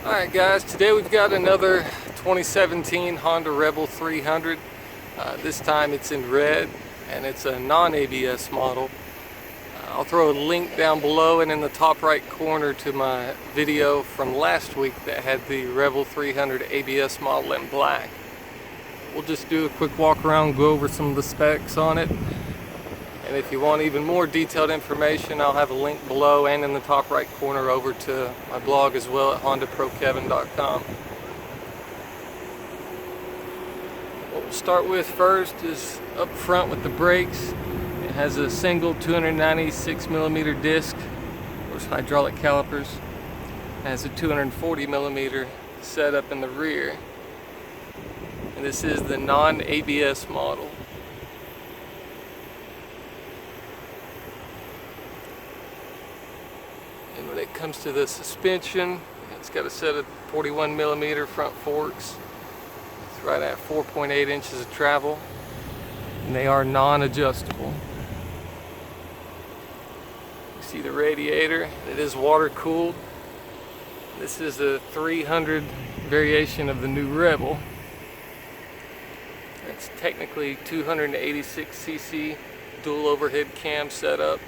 Alright guys, today we've got another 2017 Honda Rebel 300. This time it's in red and it's a non-ABS model. I'll throw a link down below and in the top right corner to my video from last week that had the Rebel 300 ABS model in black. We'll just do a quick walk around, go over some of the specs on it. And if you want even more detailed information, I'll have a link below and in the top right corner over to my blog as well at HondaProKevin.com. What we'll start with first is up front with the brakes. It has a single 296mm disc, of course hydraulic calipers. It has a 240mm setup in the rear. And this is the non-ABS model. And when it comes to the suspension, it's got a set of 41mm front forks. It's right at 4.8 inches of travel, and they are non-adjustable. You see the radiator, it is water cooled. This is a 300 variation of the new Rebel. It's technically 286cc dual overhead cam setup,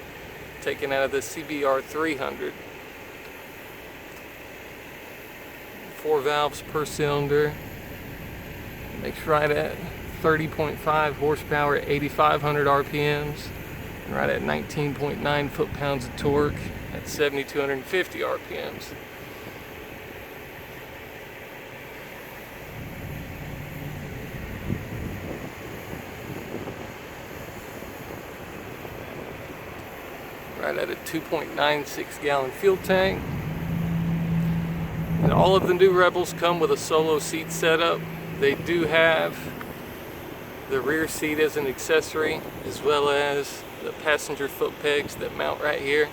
taken out of the CBR300. 4 valves per cylinder. Makes right at 30.5 horsepower at 8,500 RPMs, and right at 19.9 foot-pounds of torque at 7,250 RPMs. Right at a 2.96 gallon fuel tank. And all of the new Rebels come with a solo seat setup. They do have the rear seat as an accessory, as well as the passenger foot pegs that mount right here.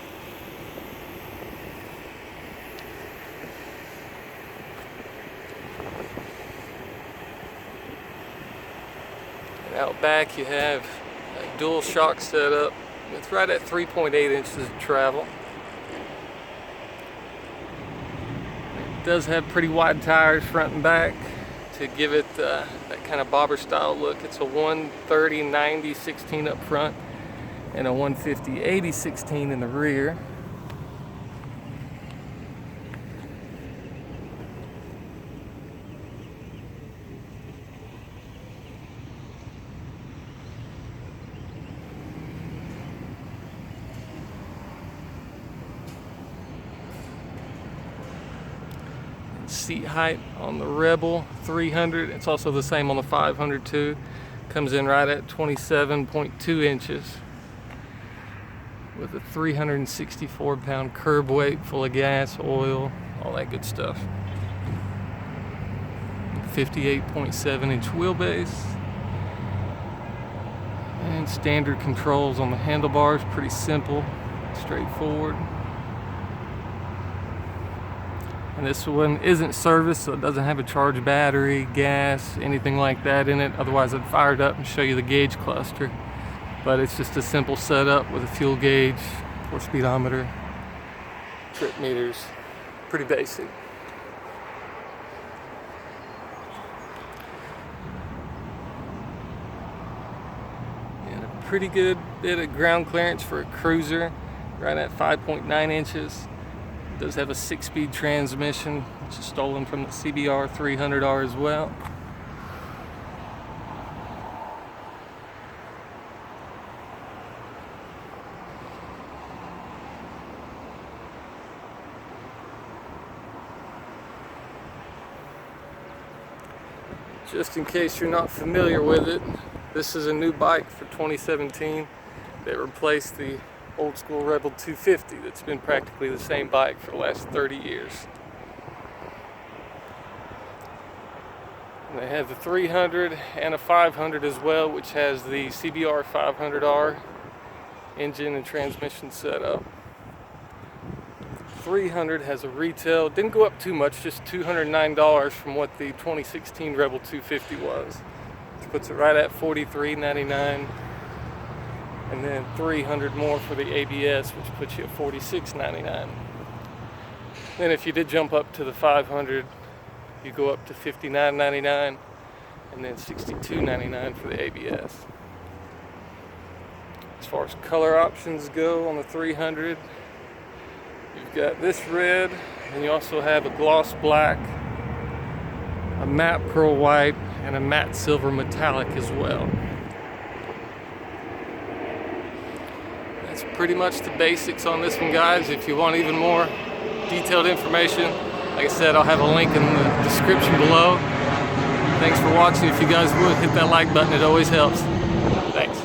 And out back you have a dual shock setup. It's right at 3.8 inches of travel. It does have pretty wide tires front and back to give it that kind of bobber style look. It's a 130/90/16 up front and a 150/80/16 in the rear. Seat height on the Rebel 300, it's also the same on the 500 too, comes in right at 27.2 inches with a 364 pound curb weight, full of gas, oil, all that good stuff. 58.7 inch wheelbase, and standard controls on the handlebars, pretty simple, straightforward. And this one isn't serviced, so it doesn't have a charged battery, gas, anything like that in it. Otherwise I'd fire it up and show you the gauge cluster. But it's just a simple setup with a fuel gauge, 4-speedometer, trip meters, pretty basic. And a pretty good bit of ground clearance for a cruiser, right at 5.9 inches. It does have a 6-speed transmission, which is stolen from the CBR300R as well. Just in case you're not familiar with it, this is a new bike for 2017 that replaced the old school Rebel 250 that's been practically the same bike for the last 30 years. And they have the 300 and a 500 as well, which has the CBR 500R engine and transmission setup. 300 has a retail, didn't go up too much, just $209 from what the 2016 Rebel 250 was. Which puts it right at $43.99. And then $300 more for the ABS, which puts you at $46.99. Then if you did jump up to the 500, you go up to $59.99 and then $62.99 for the ABS. As far as color options go on the 300, you've got this red, and you also have a gloss black, a matte pearl white, and a matte silver metallic as well. That's pretty much the basics on this one, guys. If you want even more detailed information, like I said, I'll have a link in the description below. Thanks for watching. If you guys would hit that like button, it always helps. Thanks.